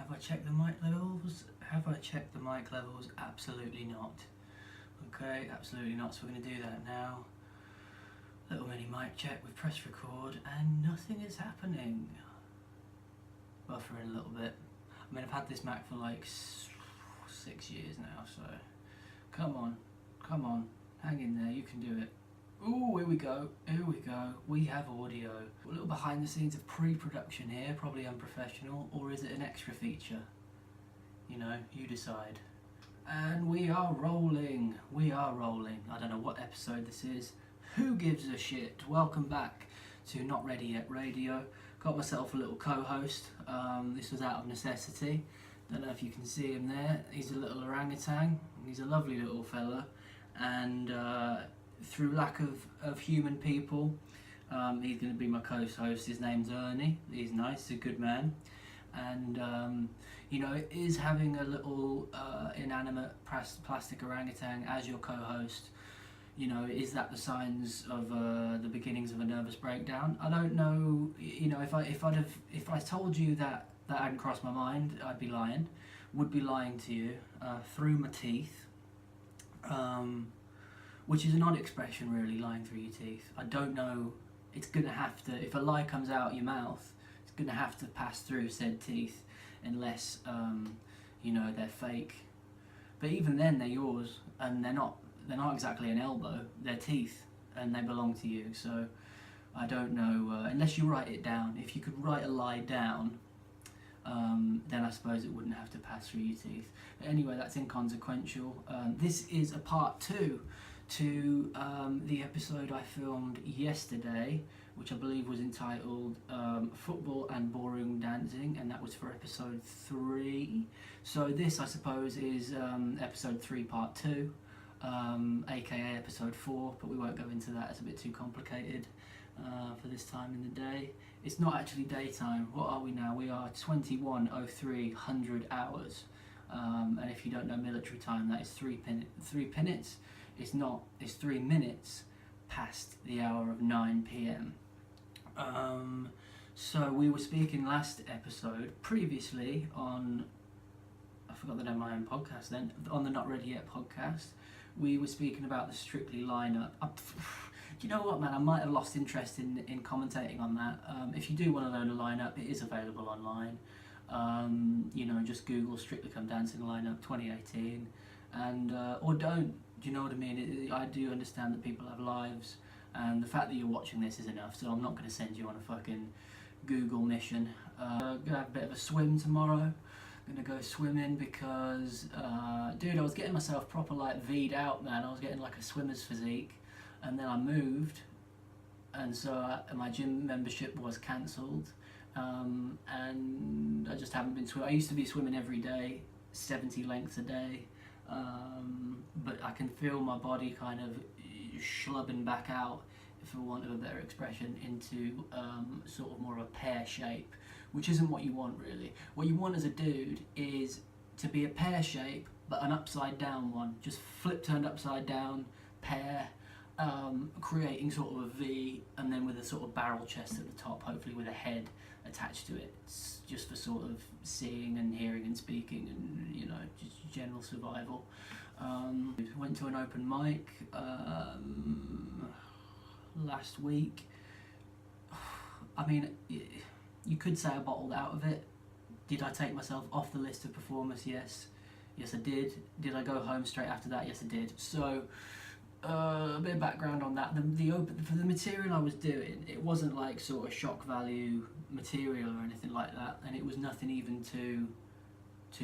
Have I checked the mic levels? Have I checked the mic levels? Absolutely not. Okay, absolutely not. So we're going to do that now. Little mini mic check. We've pressed record and nothing is happening. Buffering a little bit. I mean, I've had this Mac for like 6 years now, so come on, hang in there, you can do it. Ooh, here we go, we have audio. A little behind the scenes of pre-production here, probably unprofessional, or is it an extra feature? You know, you decide. And we are rolling. I don't know what episode this is. Who gives a shit? Welcome back to Not Ready Yet Radio. Got myself a little co-host. This was out of necessity. Don't know if you can see him there. He's a little orangutan. He's a lovely little fella. And through lack of human people, he's going to be my co-host. His name's Ernie. He's nice, he's a good man. And you know, is having a little inanimate plastic orangutan as your co-host, you know, is that the signs of the beginnings of a nervous breakdown? I don't know. You know, if I told you that hadn't crossed my mind, I'd be lying. Would be lying to you through my teeth, which is an odd expression, really, lying through your teeth. I don't know. It's gonna have to. If a lie comes out your mouth, it's gonna have to pass through said teeth, unless you know, they're fake. But even then, they're yours, and they're not exactly an elbow. They're teeth, and they belong to you. So I don't know, unless you write it down. If you could write a lie down, then I suppose it wouldn't have to pass through your teeth. But anyway, that's inconsequential. This is a part 2 to the episode I filmed yesterday, which I believe was entitled Football and Boring Dancing, and that was for episode 3. So this, I suppose, is episode 3 part 2, aka episode 4, but we won't go into that, it's a bit too complicated for this time in the day. It's not actually daytime. What are we now? We are 21:03 hours, and if you don't know military time, that is 3 minutes. It's not, it's 3 minutes past the hour of 9 p.m. So we were speaking last episode, previously on, I forgot the name of my own podcast then, on the Not Ready Yet podcast, we were speaking about the Strictly lineup. Do you know what, man, I might have lost interest in commentating on that. If you do want to learn a lineup, it is available online. You know, just Google Strictly Come Dancing lineup 2018, and or don't. Do you know what I mean? I do understand that people have lives, and the fact that you're watching this is enough. So I'm not going to send you on a fucking Google mission. Gonna have a bit of a swim tomorrow. Gonna go swimming because, dude, I was getting myself proper like V'd out, man. I was getting like a swimmer's physique, and then I moved, and so my gym membership was cancelled, and I just haven't been swimming. I used to be swimming every day, 70 lengths a day. But I can feel my body kind of schlubbing back out, for want of a better expression, into sort of more of a pear shape, which isn't what you want really. What you want as a dude is to be a pear shape, but an upside down one, just turned upside down, pear, creating sort of a V, and then with a sort of barrel chest at the top, hopefully with a head attached to it. It's just for sort of seeing and hearing and speaking and, you know, just general survival. Went to an open mic last week. I mean, you could say I bottled out of it. Did I take myself off the list of performers? Yes I did. Did I go home straight after that? Yes I did. So a bit of background on that. For the material I was doing, it wasn't like sort of shock value material or anything like that, and it was nothing even too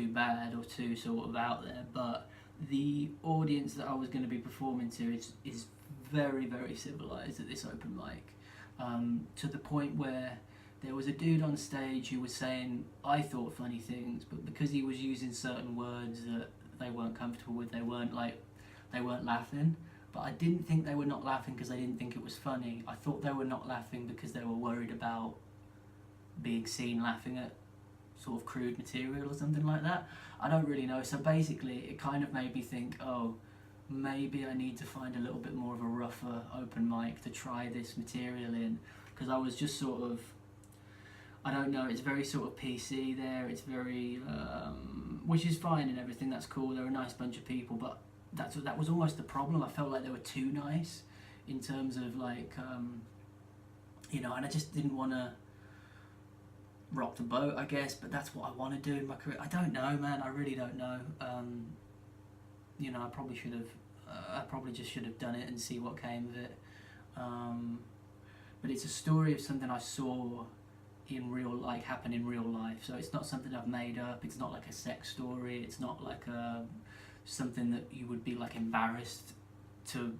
bad or too sort of out there, but the audience that I was going to be performing to is very, very civilized at this open mic, to the point where there was a dude on stage who was saying, I thought, funny things, but because he was using certain words that they weren't comfortable with, they weren't laughing. But I didn't think they were not laughing because they didn't think it was funny. I thought they were not laughing because they were worried about being seen laughing at sort of crude material or something like that. I don't really know. So basically it kind of made me think, oh, maybe I need to find a little bit more of a rougher open mic to try this material in, because I was just sort of, I don't know, it's very sort of PC there, it's very, which is fine and everything, that's cool, they're a nice bunch of people, but that was almost the problem. I felt like they were too nice in terms of like, you know, and I just didn't want to rock the boat, I guess, but that's what I want to do in my career. I don't know, man, I really don't know. You know, I probably just should have done it and see what came of it. But it's a story of something I saw in real, like, happen in real life. So it's not something I've made up. It's not like a sex story. It's not like something that you would be like embarrassed to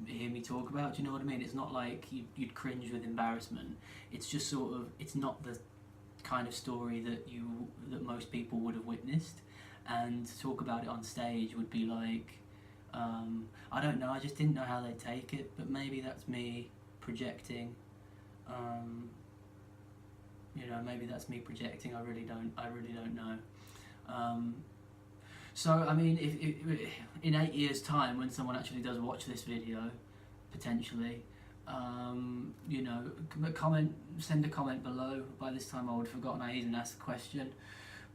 hear me talk about. Do you know what I mean? It's not like you'd cringe with embarrassment. It's just sort of, it's not the kind of story that most people would have witnessed. And to talk about it on stage would be like, I don't know. I just didn't know how they'd take it. But maybe that's me projecting. You know, maybe that's me projecting. I really don't know. So I mean, if in 8 years' time, when someone actually does watch this video, potentially, you know, send a comment below. By this time, I would have forgotten I even asked the question.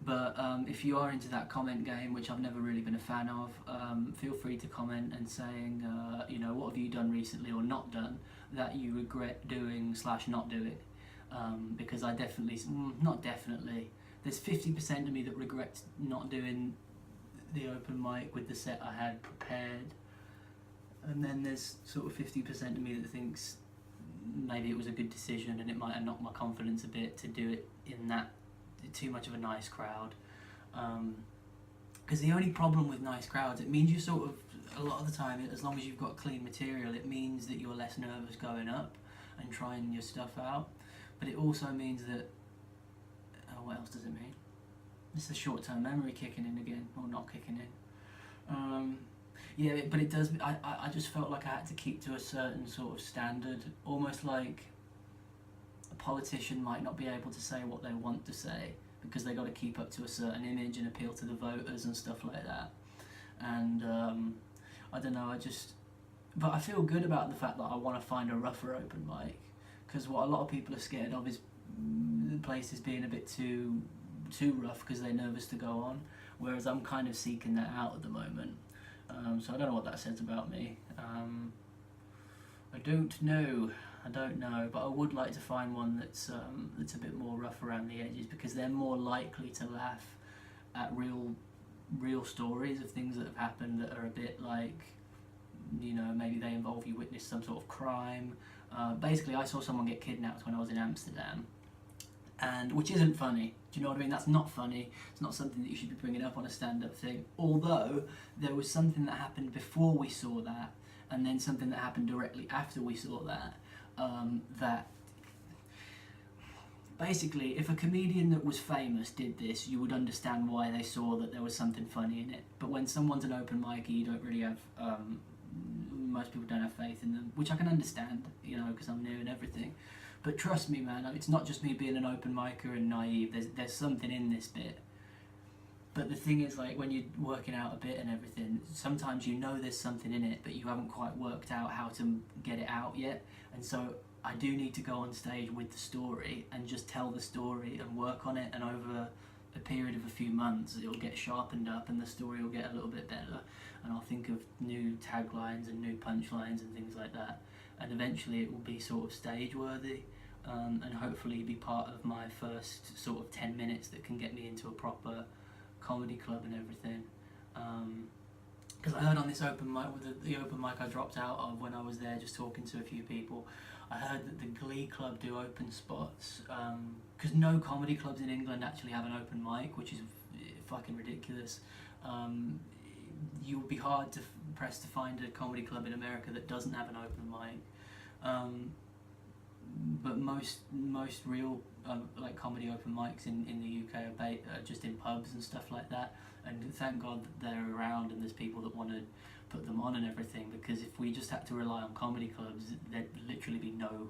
But if you are into that comment game, which I've never really been a fan of, feel free to comment and saying, you know, what have you done recently or not done that you regret doing / not doing. Because I definitely, not definitely, there's 50% of me that regrets not doing the open mic with the set I had prepared, and then there's sort of 50% of me that thinks maybe it was a good decision and it might have knocked my confidence a bit to do it in that too much of a nice crowd. Because the only problem with nice crowds, it means you sort of, a lot of the time, as long as you've got clean material, it means that you're less nervous going up and trying your stuff out. But it also means that, what else does it mean? It's the short-term memory kicking in again, or not kicking in. Yeah, but it does, I just felt like I had to keep to a certain sort of standard, almost like a politician might not be able to say what they want to say because they got to keep up to a certain image and appeal to the voters and stuff like that. And I don't know, but I feel good about the fact that I want to find a rougher open mic, because what a lot of people are scared of is the places being a bit too rough because they're nervous to go on, whereas I'm kind of seeking that out at the moment. So I don't know what that says about me. I don't know, but I would like to find one that's a bit more rough around the edges, because they're more likely to laugh at real stories of things that have happened that are a bit like, you know, maybe they involve you witnessed some sort of crime. Basically, I saw someone get kidnapped when I was in Amsterdam, and which isn't funny. Do you know what I mean? That's not funny. It's not something that you should be bringing up on a stand-up thing. Although there was something that happened before we saw that, and then something that happened directly after we saw that. That basically, if a comedian that was famous did this, you would understand why they saw that there was something funny in it. But when someone's an open micer, you don't really have. Most people don't have faith in them, which I can understand, you know, because I'm new and everything. But trust me, man, it's not just me being an open micer and naive. There's something in this bit. But the thing is, like, when you're working out a bit and everything, sometimes you know there's something in it, but you haven't quite worked out how to get it out yet. And so I do need to go on stage with the story and just tell the story and work on it. And over a period of a few months, it'll get sharpened up and the story will get a little bit better. And I'll think of new taglines and new punchlines and things like that. And eventually it will be sort of stage worthy, and hopefully be part of my first sort of 10 minutes that can get me into a proper comedy club and everything. Because I heard on this open mic, with the open mic I dropped out of when I was there just talking to a few people, I heard that the Glee Club do open spots, because no comedy clubs in England actually have an open mic, which is fucking ridiculous. You'll be hard pressed to find a comedy club in America that doesn't have an open mic. But most real like comedy open mics in the UK are just in pubs and stuff like that. And thank God that they're around and there's people that want to put them on and everything, because if we just had to rely on comedy clubs, there'd literally be no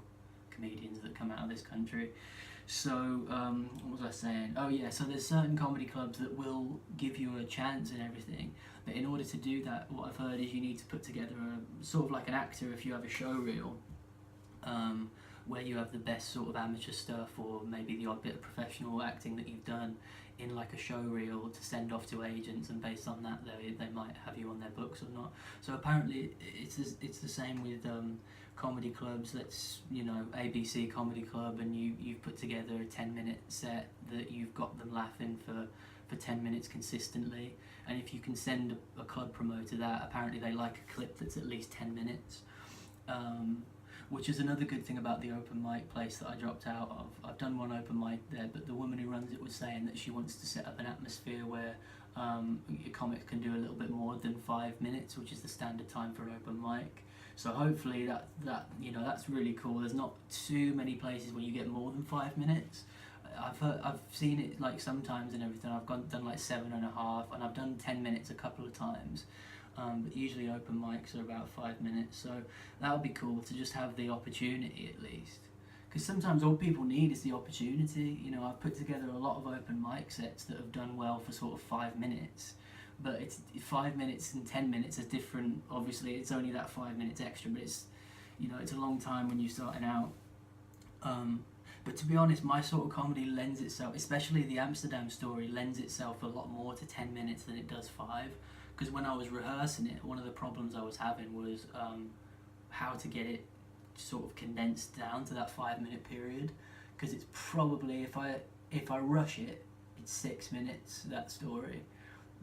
comedians that come out of this country. So, what was I saying? Oh yeah, so there's certain comedy clubs that will give you a chance and everything, but in order to do that, what I've heard is you need to put together a sort of like an actor if you have a show reel, where you have the best sort of amateur stuff, or maybe the odd bit of professional acting that you've done in like a show reel to send off to agents, and based on that they might have you on their books or not. So apparently it's the same with comedy clubs. Let's, you know, ABC Comedy Club, and you've put together a 10-minute set that you've got them laughing for 10 minutes consistently, and if you can send a club promoter that, apparently they like a clip that's at least 10 minutes. Which is another good thing about the open mic place that I dropped out of. I've done one open mic there, but the woman who runs it was saying that she wants to set up an atmosphere where comics can do a little bit more than 5 minutes, which is the standard time for an open mic. So hopefully that you know, that's really cool. There's not too many places where you get more than 5 minutes. I've seen it like sometimes and everything. I've done like 7.5, and I've done 10 minutes a couple of times. But usually open mics are about 5 minutes, so that would be cool to just have the opportunity at least. Because sometimes all people need is the opportunity. You know, I've put together a lot of open mic sets that have done well for sort of 5 minutes, but it's 5 minutes and 10 minutes is different. Obviously, it's only that 5 minutes extra, but it's, you know, it's a long time when you're starting out. But to be honest, my sort of comedy lends itself, especially the Amsterdam story, lends itself a lot more to 10 minutes than it does 5. Because when I was rehearsing it, one of the problems I was having was how to get it sort of condensed down to that 5 minute period. Because it's probably, if I rush it, it's 6 minutes, that story.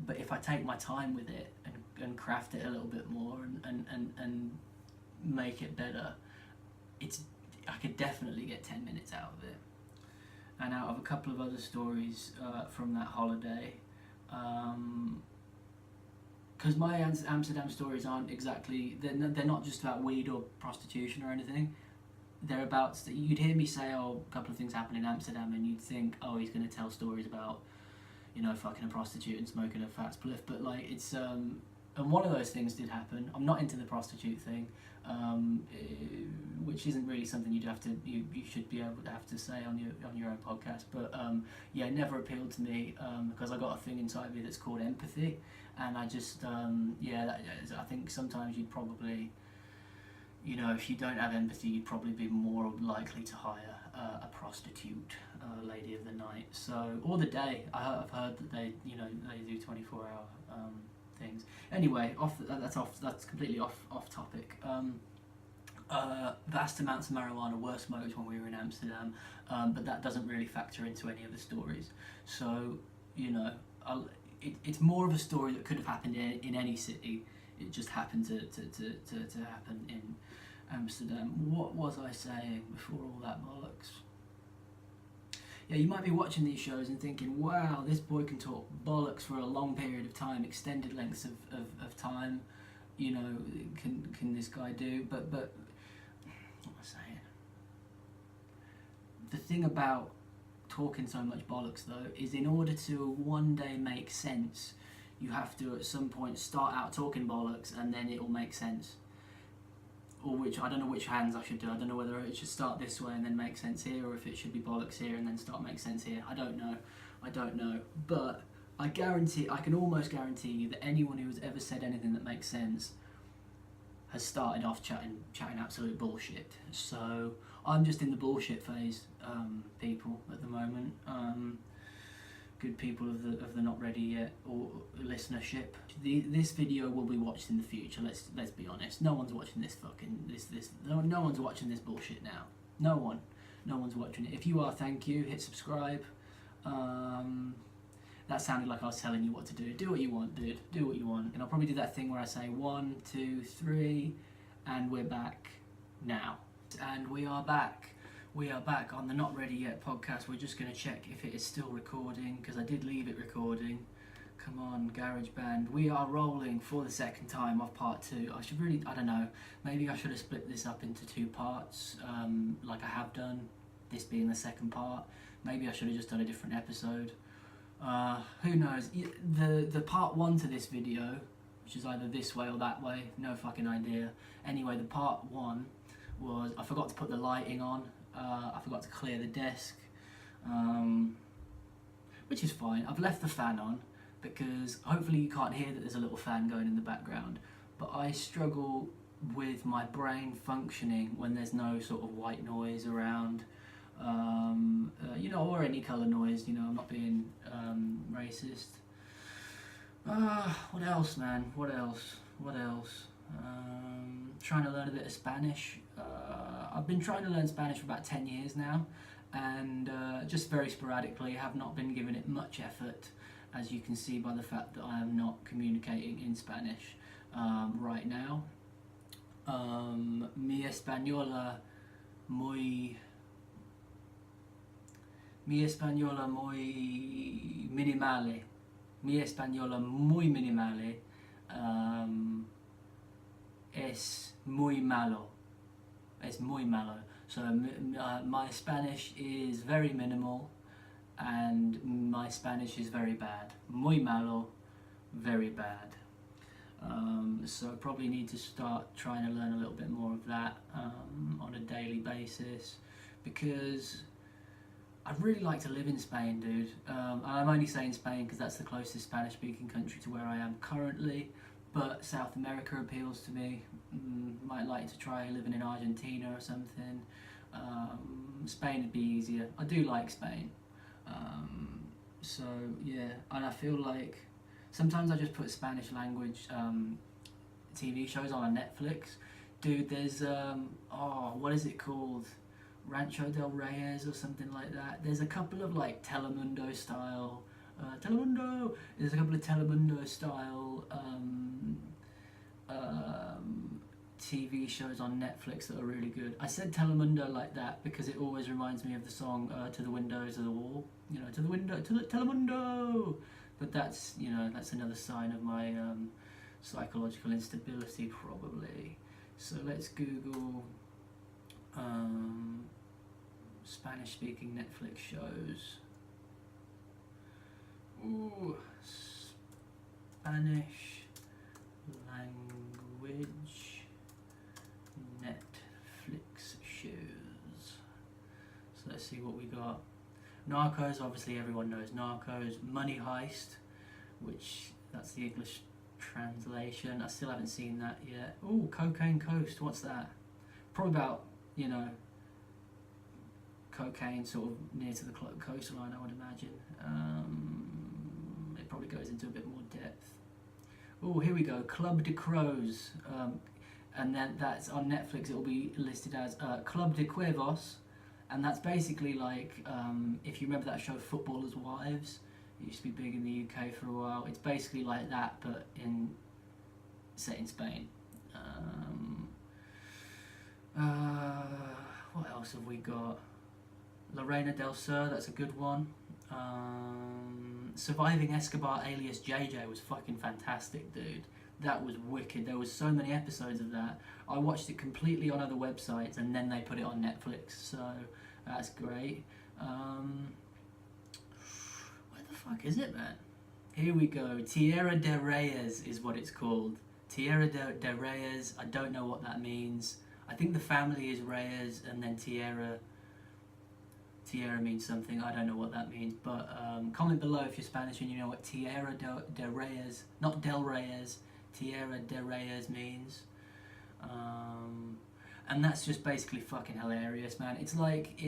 But if I take my time with it and craft it a little bit more and make it better, I could definitely get 10 minutes out of it. And out of a couple of other stories from that holiday, because my Amsterdam stories aren't exactly, they're not just about weed or prostitution or anything. They're about, you'd hear me say, oh, a couple of things happened in Amsterdam, and you'd think, oh, he's going to tell stories about, you know, fucking a prostitute and smoking a fat spliff. But like, it's, and one of those things did happen. I'm not into the prostitute thing, which isn't really something you should be able to have to say on your own podcast. But yeah, it never appealed to me because I got a thing inside me that's called empathy, and I just I think sometimes you'd probably, you know, if you don't have empathy, you'd probably be more likely to hire a prostitute, lady of the night, or the day. I've heard that they do 24-hour things. Anyway, that's completely off topic. Vast amounts of marijuana were smoked when we were in Amsterdam, but that doesn't really factor into any of the stories. So, you know, it's more of a story that could have happened in any city. It just happened to happen in Amsterdam. What was I saying before all that bollocks? Yeah, you might be watching these shows and thinking, wow, this boy can talk bollocks for a long period of time, extended lengths of time, you know, can this guy do? But what am I saying? The thing about talking so much bollocks, though, is in order to one day make sense, you have to at some point start out talking bollocks, and then it'll make sense. Or which, I don't know which hands I should do. I don't know whether it should start this way and then make sense here, or if it should be bollocks here and then start make sense here. I don't know. But I can almost guarantee you that anyone who's ever said anything that makes sense has started off chatting absolute bullshit. So I'm just in the bullshit phase, people, at the moment. Good people of the not ready yet or listenership. This video will be watched in the future. Let's be honest. No one's watching this no one's watching this bullshit now. No one's watching it. If you are, thank you. Hit subscribe. That sounded like I was telling you what to do. Do what you want, dude. Do what you want. And I'll probably do that thing where I say 1, 2, 3, and we're back now. And we are back. We are back on the Not Ready Yet podcast. We're just going to check if it is still recording, because I did leave it recording. Come on, GarageBand. We are rolling for the second time of part 2. I don't know, maybe I should have split this up into 2 parts, like I have done, this being the second part. Maybe I should have just done a different episode. Who knows? The part 1 to this video, which is either this way or that way, no fucking idea. Anyway, the part 1 was, I forgot to put the lighting on. I forgot to clear the desk, which is fine. I've left the fan on because hopefully you can't hear that there's a little fan going in the background, but I struggle with my brain functioning when there's no sort of white noise around, or any colour noise. I'm not being racist. What else, man? What else? Trying to learn a bit of Spanish. I've been trying to learn Spanish for about 10 years now, and just very sporadically, have not been giving it much effort, as you can see by the fact that I am not communicating in Spanish right now. Mi española muy minimale. Mi española muy minimale es muy malo. Es muy malo. So my Spanish is very minimal, and my Spanish is very bad. Muy malo, very bad. So probably need to start trying to learn a little bit more of that on a daily basis, because I'd really like to live in Spain, dude. I'm only saying Spain because that's the closest Spanish-speaking country to where I am currently, but South America appeals to me. Might like to try living in Argentina or something. Spain would be easier. I do like Spain. So yeah, and I feel like sometimes I just put Spanish language TV shows on Netflix. Dude, there's what is it called? Rancho del Reyes or something like that. There's a couple of like Telemundo style There's a couple of Telemundo style TV shows on Netflix that are really good. I said Telemundo like that because it always reminds me of the song To the Windows of the Wall. To the window, to the Telemundo. But that's another sign of my psychological instability probably. So let's Google Spanish-speaking Netflix shows. Ooh, Spanish language Netflix shows. So let's see what we got. Narcos, obviously everyone knows Narcos. Money Heist, which that's the English translation. I still haven't seen that yet. Ooh, Cocaine Coast, what's that? Probably about, cocaine sort of near to the coastline, I would imagine. It probably goes into a bit more depth. Oh, here we go, Club de Crows. And then that's on Netflix, it will be listed as Club de Cuervos. And that's basically like, if you remember that show Footballers' Wives, it used to be big in the UK for a while. It's basically like that, but set in Spain. What else have we got? Lorena del Sur, that's a good one. Surviving Escobar alias JJ was fucking fantastic, dude. That was wicked. There was so many episodes of that. I watched it completely on other websites and then they put it on Netflix, so that's great. Where the fuck is it, man? Here we go. Tierra de Reyes is what it's called. Tierra de Reyes, I don't know what that means. I think the family is Reyes, and then Tierra means something, I don't know what that means, but comment below if you're Spanish and you know what Tierra de Reyes, not Del Reyes, Tierra de Reyes means. And that's just basically fucking hilarious, man. It's like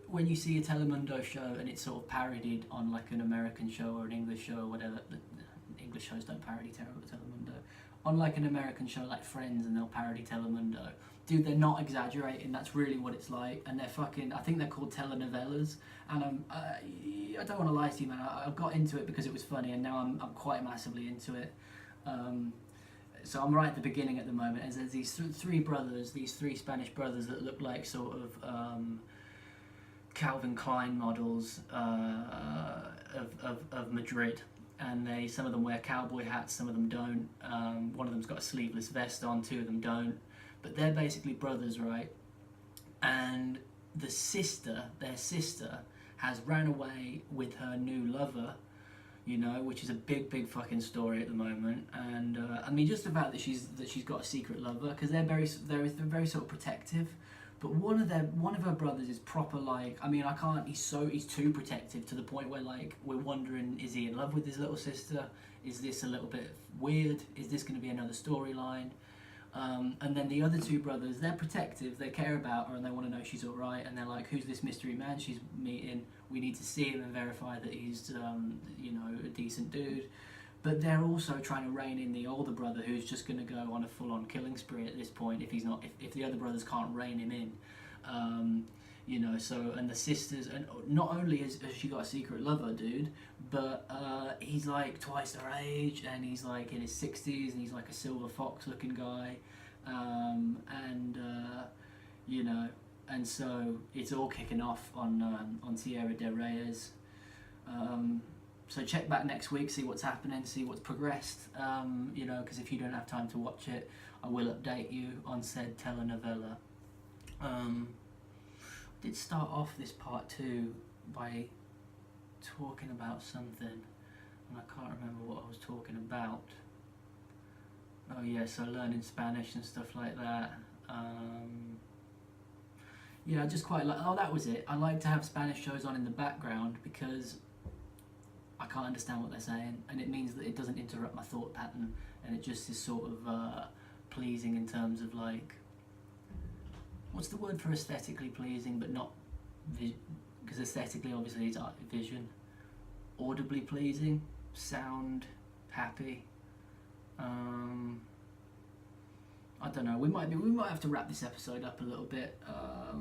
when you see a Telemundo show and it's sort of parodied on like an American show or an English show or whatever. English shows don't parody Telemundo. On like an American show like Friends, and they'll parody Telemundo. Dude, they're not exaggerating, that's really what it's like. And they're fucking, I think they're called telenovelas. And I don't want to lie to you, man, I got into it because it was funny, and now I'm quite massively into it. So I'm right at the beginning at the moment, and there's these three brothers, these three Spanish brothers that look like sort of Calvin Klein models of Madrid. And some of them wear cowboy hats, some of them don't. One of them's got a sleeveless vest on, two of them don't. But they're basically brothers, right? And their sister has ran away with her new lover, which is a big fucking story at the moment. And I mean, just the fact that she's got a secret lover, because they're very sort of protective. But one of her brothers is proper like, I mean, he's too protective to the point where like we're wondering, is he in love with his little sister? Is this a little bit weird? Is this going to be another storyline? And then the other two brothers, they're protective, they care about her and they want to know she's alright, and they're like, who's this mystery man she's meeting? We need to see him and verify that he's, a decent dude. But they're also trying to rein in the older brother, who's just going to go on a full-on killing spree at this point if the other brothers can't rein him in. And the sisters, and not only has she got a secret lover, dude, but he's like twice her age, and he's like in his 60s, and he's like a silver fox looking guy, and so it's all kicking off on Tierra de Reyes. So check back next week, see what's happening, see what's progressed, because if you don't have time to watch it, I will update you on said telenovela. Did start off this part 2 by talking about something, and I can't remember what I was talking about. Oh yeah, so learning Spanish and stuff like that. I just quite like, that was it. I like to have Spanish shows on in the background because I can't understand what they're saying, and it means that it doesn't interrupt my thought pattern, and it just is sort of pleasing in terms of like, what's the word for aesthetically pleasing, but not because aesthetically obviously it's art, vision. Audibly pleasing, sound happy. I don't know. We might have to wrap this episode up a little bit. I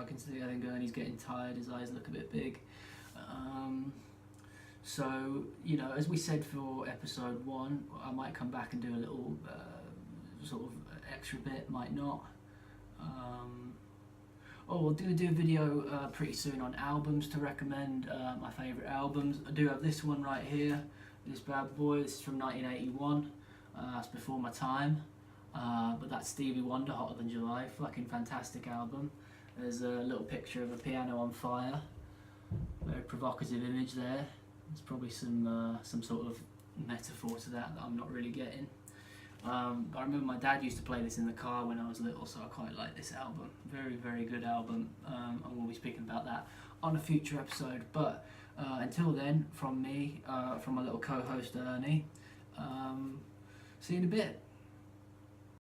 can see Gurney's getting tired. His eyes look a bit big. As we said for episode 1, I might come back and do a little sort of extra bit. Might not. We're going to do a video pretty soon on albums to recommend, my favourite albums. I do have this one right here, this bad boy. This is from 1981. It's before my time, but that's Stevie Wonder, Hotter Than July. Fucking fantastic album. There's a little picture of a piano on fire. Very provocative image there. There's probably some sort of metaphor to that I'm not really getting. I remember my dad used to play this in the car when I was little, so I quite like this album. Very, very good album, and we'll be speaking about that on a future episode. But until then, from me, from my little co-host Ernie, see you in a bit.